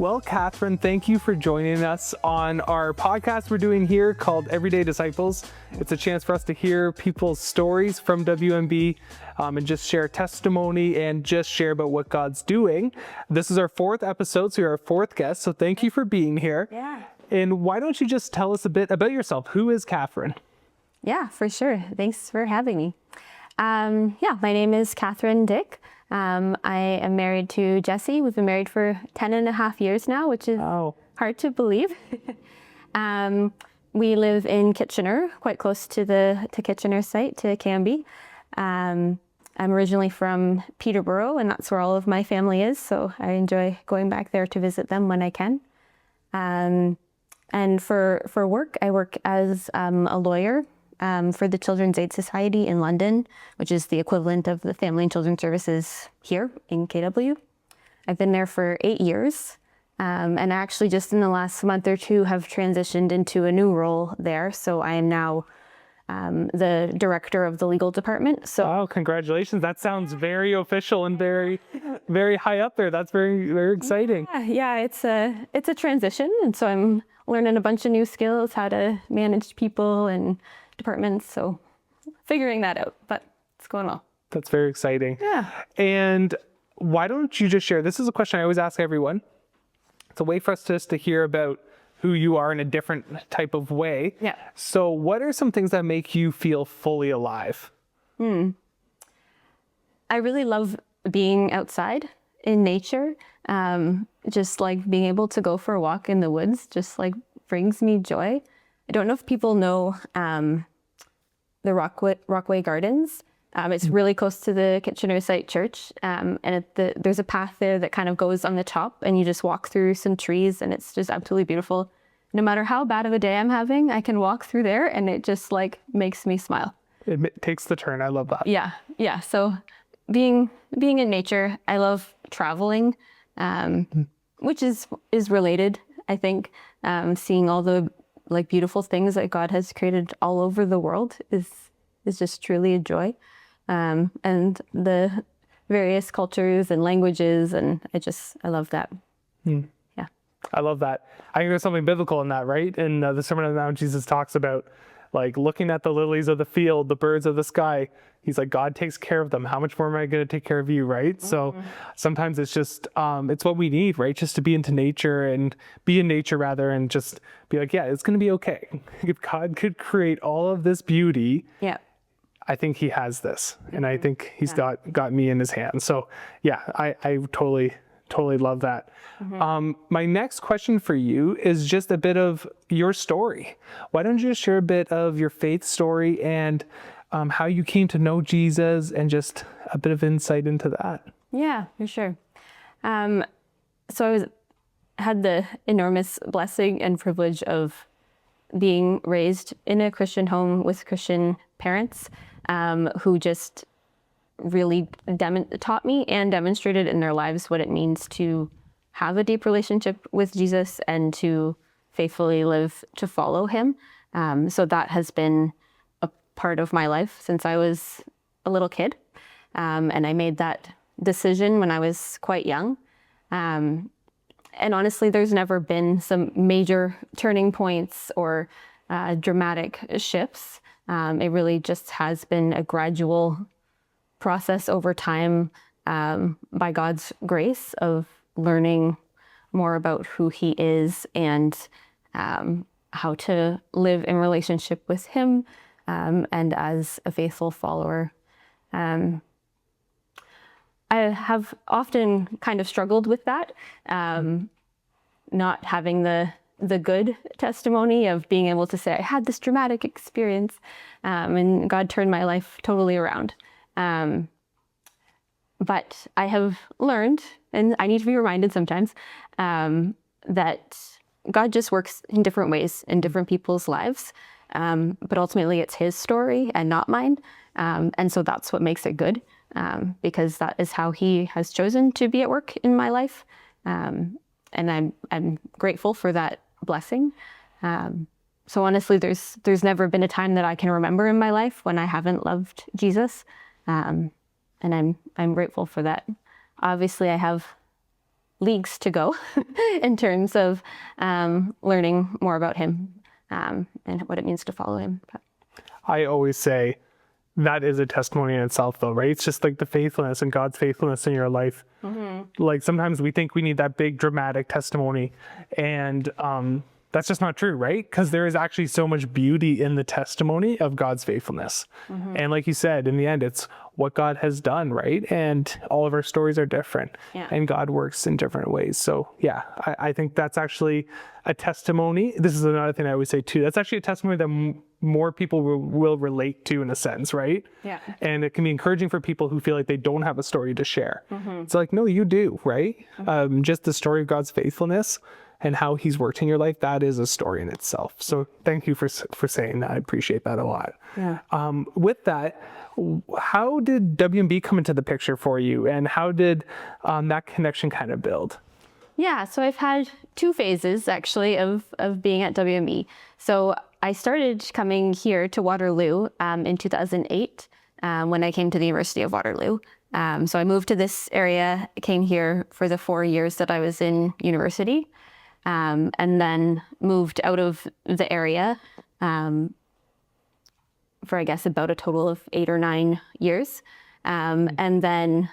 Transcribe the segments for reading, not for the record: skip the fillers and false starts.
Well, Catherine, thank you for joining us on our podcast we're doing here called Everyday Disciples. It's a chance for us to hear people's stories from WMB and just share testimony and just share about what God's doing. This is our fourth episode, so you're our fourth guest, so thank you for being here. Yeah. And why don't you just tell us a bit about yourself? Who is Catherine? Yeah, for sure. Thanks for having me. My name is Catherine Dick. I am married to Jesse. We've been married for 10 and a half years now, which is hard to believe. We live in Kitchener, quite close to Kitchener site, to Cambie. I'm originally from Peterborough, and that's where all of my family is, so I enjoy going back there to visit them when I can. And for work, I work as a lawyer for the Children's Aid Society in London, which is the equivalent of the Family and Children's Services here in KW. I've been there for 8 years, and actually just in the last month or two have transitioned into a new role there. So I am now the director of the legal department. So, wow, congratulations. That sounds very official and very, very high up there. That's very, very exciting. Yeah, it's a transition. And so I'm learning a bunch of new skills, how to manage people and departments. So figuring that out, but it's going well. That's very exciting. Yeah. And why don't you just share, this is a question I always ask everyone. It's a way for us just to hear about who you are in a different type of way. Yeah. So what are some things that make you feel fully alive? I really love being outside in nature. Just like being able to go for a walk in the woods just like brings me joy. I don't know if people know the Rockway Gardens. It's really close to the Kitchener site church, and there's a path there that kind of goes on the top, and you just walk through some trees, and it's just absolutely beautiful. No matter how bad of a day I'm having, I can walk through there, and it just like makes me smile. It takes the turn. I love that. Yeah. So being in nature, I love traveling, which is related, I think. Seeing all the like beautiful things that God has created all over the world is just truly a joy. And the various cultures and languages, and I love that. Yeah. I love that. I think there's something biblical in that, right? In the Sermon on the Mount, Jesus talks about like looking at the lilies of the field, the birds of the sky. He's like, God takes care of them. How much more am I going to take care of you, right? Mm-hmm. So sometimes it's just, it's what we need, right? Just to be into nature and be in nature rather, and just be like, yeah, it's going to be okay. If God could create all of this beauty, yeah, I think he has this. And I think he's got me in his hands. So yeah, I totally love that. Mm-hmm. My next question for you is just a bit of your story. Why don't you just share a bit of your faith story and how you came to know Jesus, and just a bit of insight into that? Yeah, for sure. So I had the enormous blessing and privilege of being raised in a Christian home with Christian parents who just really taught me and demonstrated in their lives what it means to have a deep relationship with Jesus and to faithfully live to follow him. So that has been a part of my life since I was a little kid. And I made that decision when I was quite young. And honestly, there's never been some major turning points or dramatic shifts. It really just has been a gradual process over time, by God's grace, of learning more about who he is and how to live in relationship with him, and as a faithful follower. I have often kind of struggled with that, not having the good testimony of being able to say, I had this dramatic experience, and God turned my life totally around. But I have learned, and I need to be reminded sometimes, that God just works in different ways in different people's lives. But ultimately it's his story and not mine. And so that's what makes it good, because that is how he has chosen to be at work in my life. And I'm grateful for that blessing. So honestly, there's never been a time that I can remember in my life when I haven't loved Jesus. And I'm grateful for that. Obviously, I have leagues to go in terms of learning more about him and what it means to follow him. But I always say that is a testimony in itself, though, right? It's just like the faithfulness and God's faithfulness in your life. Like sometimes we think we need that big dramatic testimony, and that's just not true, right? Because there is actually so much beauty in the testimony of God's faithfulness. And like you said, in the end, it's what God has done, right? And all of our stories are different, and God works in different ways. So yeah, I think that's actually a testimony. This is another thing I always say too. That's actually a testimony that more people will relate to, in a sense, right? Yeah. And it can be encouraging for people who feel like they don't have a story to share. It's like, no, you do, right? Just the story of God's faithfulness and how he's worked in your life, that is a story in itself. So thank you for saying that. I appreciate that a lot. Yeah. With that, how did WMB come into the picture for you, and how did that connection kind of build? Yeah, so I've had 2 phases actually of being at WME. So I started coming here to Waterloo in 2008 when I came to the University of Waterloo. So I moved to this area, came here for the 4 years that I was in university, and then moved out of the area for, I guess, about a total of 8 or 9 years. And then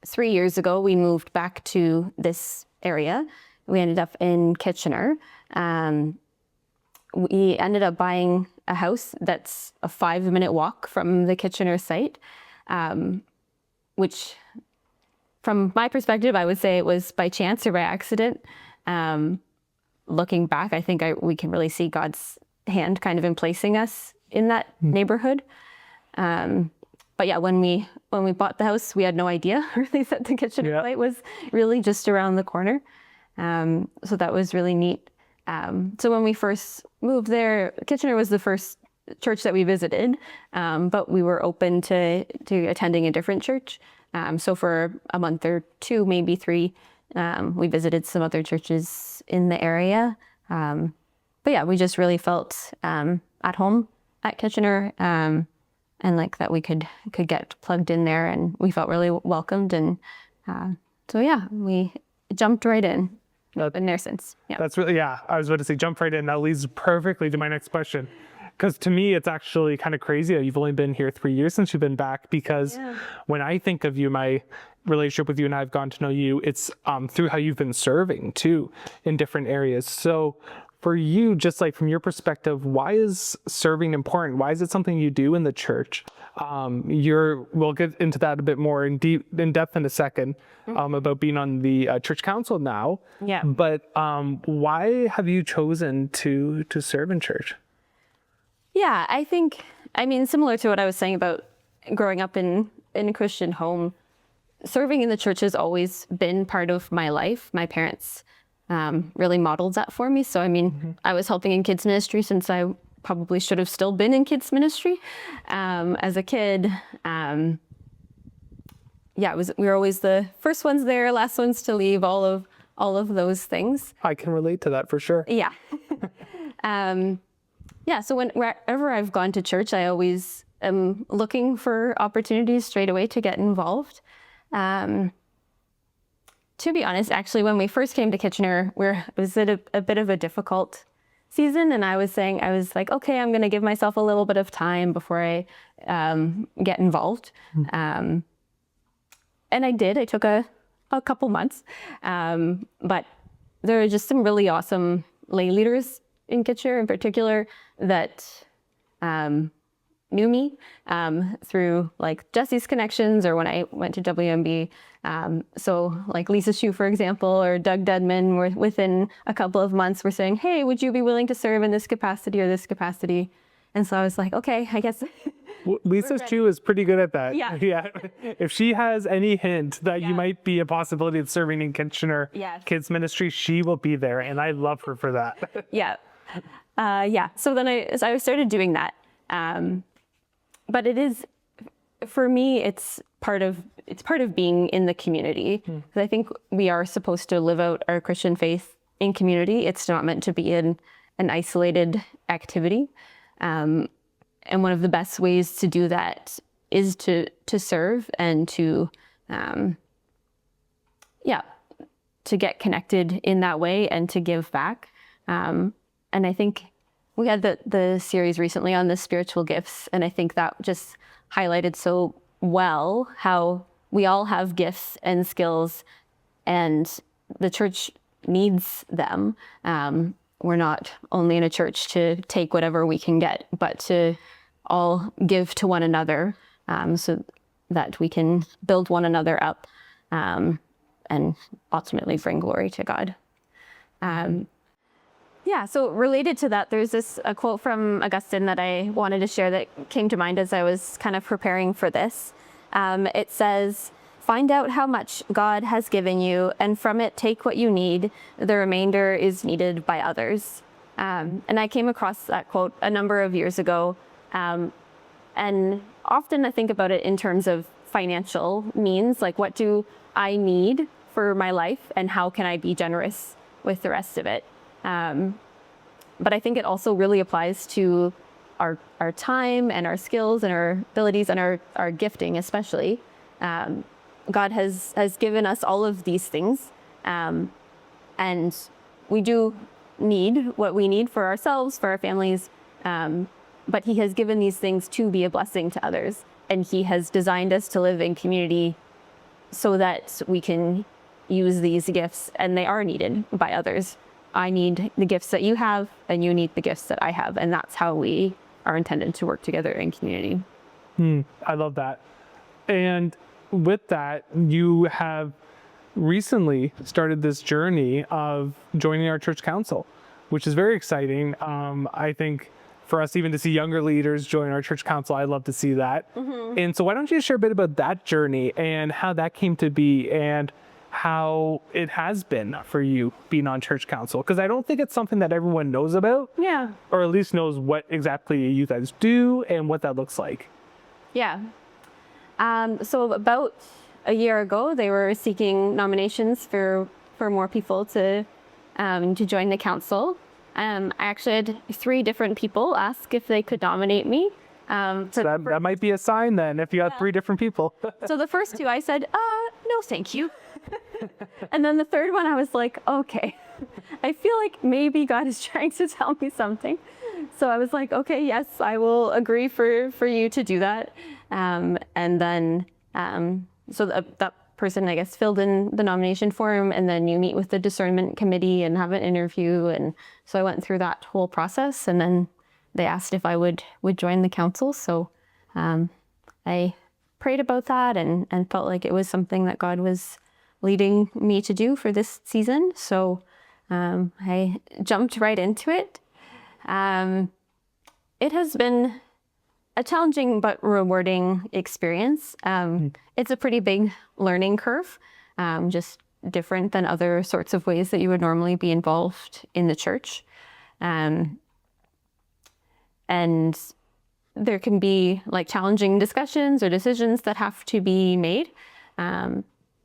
3 years ago, we moved back to this area. We ended up in Kitchener. We ended up buying a house that's a 5-minute walk from the Kitchener site, which from my perspective, I would say it was by chance or by accident. Looking back, I think we can really see God's hand kind of in placing us in that neighborhood. But yeah, when we bought the house, we had no idea really that the Kitchener site was really just around the corner. So that was really neat. So when we first moved there, Kitchener was the first church that we visited, but we were open to attending a different church. So for a month or 2, maybe 3, we visited some other churches in the area. But yeah, we just really felt at home at Kitchener, and like that we could get plugged in there, and we felt really welcomed. And so yeah, we jumped right in. Been there since. Yeah. That's really, I was about to say jump right in. That leads perfectly to my next question. Because to me, it's actually kind of crazy that you've only been here 3 years since you've been back. Because when I think of you, my relationship with you and I've gotten to know you, it's through how you've been serving too in different areas. So for you, just like from your perspective, why is serving important? Why is it something you do in the church? We'll get into that a bit more in depth in a second, about being on the church council now. Yeah. But why have you chosen to serve in church? Yeah, I mean, similar to what I was saying about growing up in a Christian home, serving in the church has always been part of my life. My parents really modeled that for me. So, I mean, I was helping in kids ministry since I probably should have still been in kids ministry as a kid. We were always the first ones there, last ones to leave, all of those things. I can relate to that for sure. Yeah. So wherever I've gone to church, I always am looking for opportunities straight away to get involved. To be honest, actually, when we first came to Kitchener, it was at a bit of a difficult season, and I was like, okay, I'm going to give myself a little bit of time before I get involved. And I did. I took a couple months, but there are just some really awesome lay leaders in Kitchener in particular that knew me through like Jesse's connections or when I went to WMB. So like Lisa Shue, for example, or Doug Dedman were within a couple of months were saying, hey, would you be willing to serve in this capacity or this capacity? And so I was like, okay, I guess. Lisa Shue is pretty good at that. Yeah. If she has any hint that you might be a possibility of serving in Kitchener kids ministry, she will be there. And I love her for that. So then I started doing that. But it is, for me, it's part of being in the community. Because I think we are supposed to live out our Christian faith in community. It's not meant to be an isolated activity. And one of the best ways to do that is to serve and to get connected in that way and to give back. And I think we had the series recently on the spiritual gifts, and I think that just highlighted so well how we all have gifts and skills, and the church needs them. We're not only in a church to take whatever we can get, but to all give to one another, so that we can build one another up, and ultimately bring glory to God. Yeah, so related to that, there's a quote from Augustine that I wanted to share that came to mind as I was kind of preparing for this. It says, "Find out how much God has given you, and from it take what you need. The remainder is needed by others." And I came across that quote a number of years ago. And often I think about it in terms of financial means, like what do I need for my life and how can I be generous with the rest of it? But I think it also really applies to our time and our skills and our abilities and our gifting especially. God has given us all of these things, and we do need what we need for ourselves, for our families, but he has given these things to be a blessing to others, and he has designed us to live in community so that we can use these gifts, and they are needed by others. I need the gifts that you have, and you need the gifts that I have, and that's how we are intended to work together in community. I love that. And with that, you have recently started this journey of joining our church council, which is very exciting. I think for us even to see younger leaders join our church council, I love to see that. And so why don't you share a bit about that journey and how that came to be and how it has been for you being on church council? Because I don't think it's something that everyone knows about. Yeah. Or at least knows what exactly you guys do and what that looks like. Yeah. So about a year ago, they were seeking nominations for more people to join the council. I actually had 3 different people ask if they could nominate me. So that might be a sign then, if you got 3 different people. So the first 2 I said, no, thank you. And then the third one I was like, okay, I feel like maybe God is trying to tell me something. So I was like, okay, yes, I will agree for you to do that. And then, so that person, I guess, filled in the nomination form, and then you meet with the discernment committee and have an interview. And so I went through that whole process, and then they asked if I would join the council. So I prayed about that and felt like it was something that God was leading me to do for this season. So I jumped right into it. It has been a challenging but rewarding experience. It's a pretty big learning curve, just different than other sorts of ways that you would normally be involved in the church. And there can be like challenging discussions or decisions that have to be made.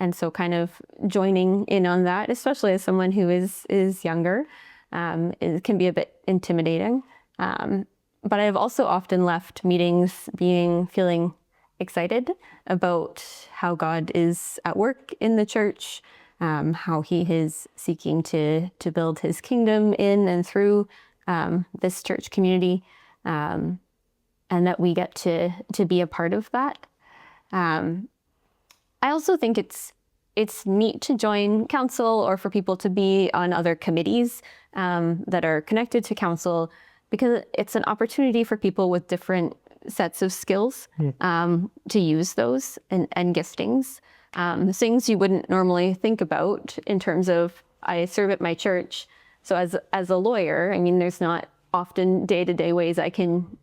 And so kind of joining in on that, especially as someone who is younger, it can be a bit intimidating. But I've also often left meetings feeling excited about how God is at work in the church, how he is seeking to build his kingdom in and through this church community, and that we get to be a part of that. I also think it's neat to join council or for people to be on other committees that are connected to council, because it's an opportunity for people with different sets of skills to use those and giftings. Things you wouldn't normally think about in terms of, I serve at my church. So as a lawyer, I mean, there's not often day-to-day ways I can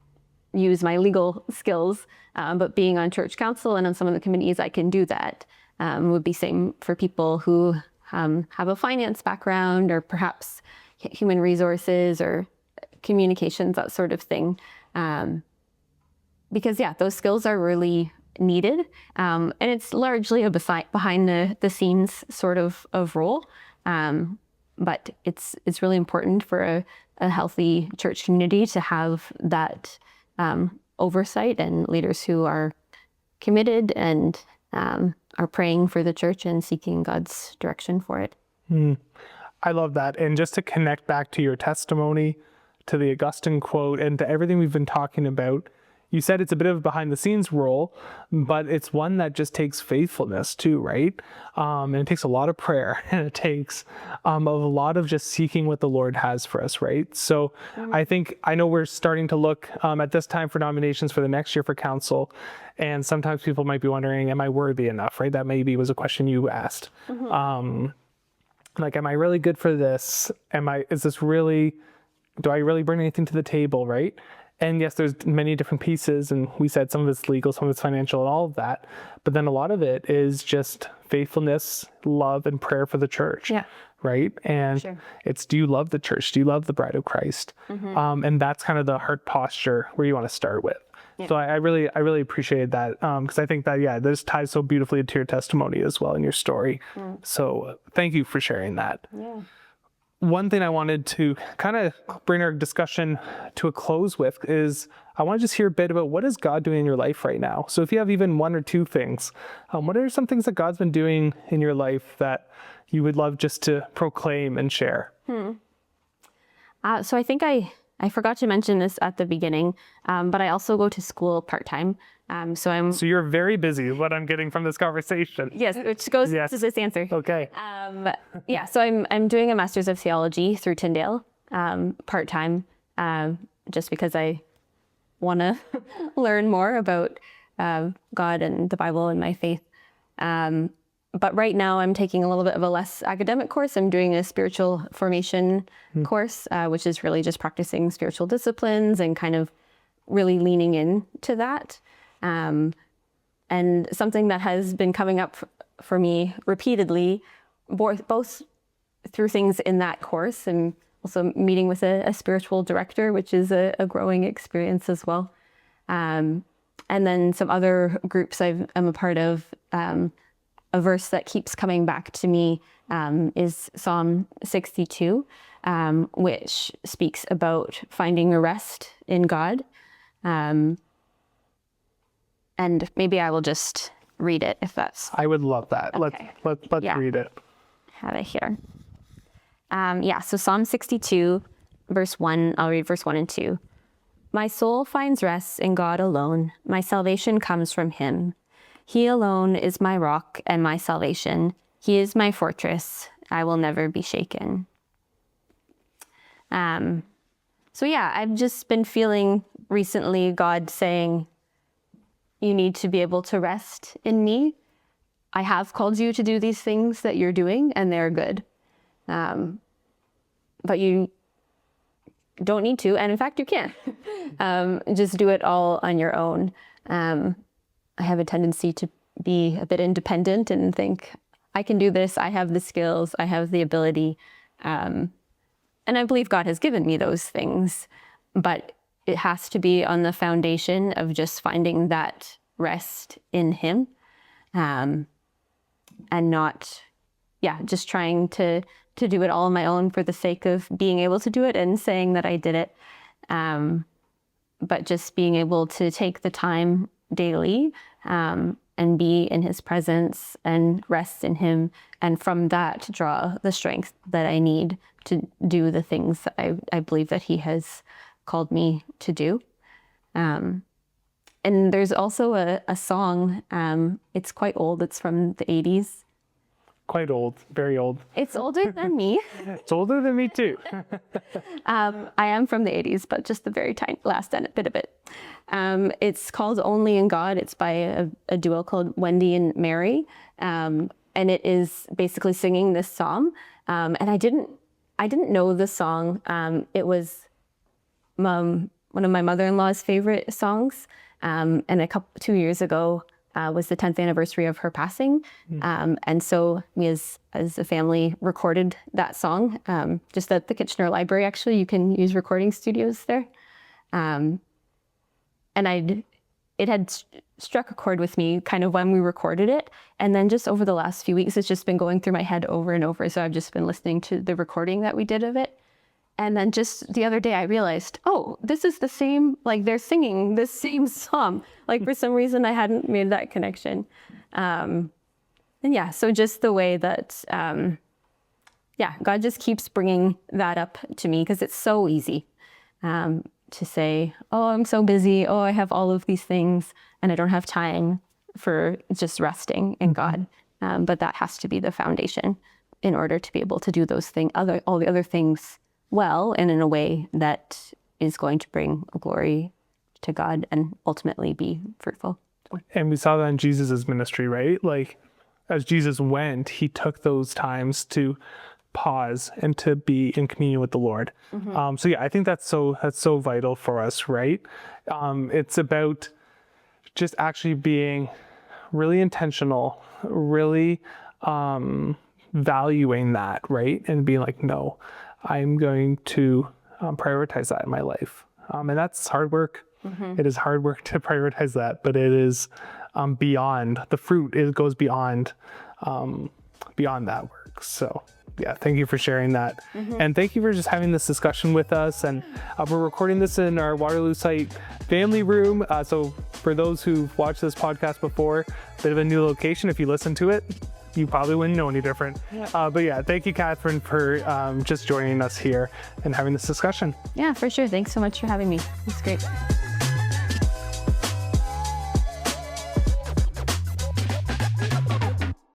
use my legal skills, but being on church council and on some of the committees, I can do that. Would be same for people who have a finance background or perhaps human resources or communications, that sort of thing. Because yeah, those skills are really needed. And it's largely a behind the scenes sort of role. But it's really important for a healthy church community to have that oversight and leaders who are committed and are praying for the church and seeking God's direction for it. I love that. And just to connect back to your testimony, to the Augustine quote, and to everything we've been talking about, you said it's a bit of a behind the scenes role, but it's one that just takes faithfulness too, right? And it takes a lot of prayer, and it takes a lot of just seeking what the Lord has for us, right? So I know we're starting to look at this time for nominations for the next year for council. And sometimes people might be wondering, am I worthy enough, right? That maybe was a question you asked. Like, am I really good for this? Do I really bring anything to the table, right? And yes, there's many different pieces, and we said some of it's legal, some of it's financial, and all of that. But then a lot of it is just faithfulness, love, and prayer for the church, right? And it's, do you love the church? Do you love the bride of Christ? And that's kind of the heart posture where you want to start with. So I really appreciated that, because I think that, this ties so beautifully into your testimony as well in your story. So thank you for sharing that. One thing I wanted to kind of bring our discussion to a close with is I want to just hear a bit about what is God doing in your life right now. So if you have even one or two things, what are some things that God's been doing in your life that you would love just to proclaim and share? So I think I forgot to mention this at the beginning, but I also go to school part-time. So you're very busy, what I'm getting from this conversation. Yes, which goes to this answer. Okay. So I'm doing a Master's of Theology through Tyndale, part-time, just because I want to learn more about God and the Bible and my faith. But right now I'm taking a little bit of a less academic course. I'm doing a spiritual formation course, which is really just practicing spiritual disciplines and kind of really leaning into that. And something that has been coming up for me repeatedly, both through things in that course and also meeting with a spiritual director, which is a growing experience as well. And then some other groups I'm a part of, a verse that keeps coming back to me is Psalm 62, which speaks about finding a rest in God. And maybe I will just read it if that's... I would love that. Okay. Let's read it. Have it here. So Psalm 62, verse 1, I'll read verse 1 and 2. My soul finds rest in God alone. My salvation comes from him. He alone is my rock and my salvation. He is my fortress. I will never be shaken. I've just been feeling recently God saying, you need to be able to rest in me. I have called you to do these things that you're doing, and they're good. But you don't need to, and in fact, you can't. Just do it all on your own. I have a tendency to be a bit independent and think, I can do this, I have the skills, I have the ability. And I believe God has given me those things, but it has to be on the foundation of just finding that rest in him, and not, just trying to do it all on my own for the sake of being able to do it and saying that I did it. But just being able to take the time daily, and be in his presence and rest in him. And from that, draw the strength that I need to do the things that I believe that he has called me to do. And there's also a song, it's quite old, it's from the 80s. Quite old, very old. It's older than me. It's older than me too. I am from the 80s, but just the very last bit of it. It's called Only in God. It's by a duo called Wendy and Mary. And it is basically singing this psalm. And I didn't know the song. It was one of my mother-in-law's favorite songs. And 2 years ago, was the 10th anniversary of her passing. And so we as a family recorded that song, just at the Kitchener Library, actually. You can use recording studios there. And it had struck a chord with me kind of when we recorded it. And then just over the last few weeks, it's just been going through my head over and over. So I've just been listening to the recording that we did of it. And then just the other day I realized, oh, this is the same, like they're singing this same song. Like for some reason I hadn't made that connection. So just the way that yeah, God just keeps bringing that up to me because it's so easy to say, oh, I'm so busy. Oh, I have all of these things and I don't have time for just resting in God. But that has to be the foundation in order to be able to do those things, all the other things well and in a way that is going to bring glory to God and ultimately be fruitful. And we saw that in Jesus's ministry, right? Like as Jesus went, he took those times to pause and to be in communion with the Lord. So yeah, I think that's so vital for us, right? It's about just actually being really intentional, really valuing that, right? And being like, no, I'm going to prioritize that in my life. And that's hard work. It is hard work to prioritize that, but it is beyond the fruit. It goes beyond that work. So yeah, thank you for sharing that. And thank you for just having this discussion with us. And we're recording this in our Waterloo site family room. So for those who've watched this podcast before, a bit of a new location. If you listen to it, you probably wouldn't know any different. But yeah, thank you, Catherine, for just joining us here and having this discussion. Yeah, for sure. Thanks so much for having me. It's great.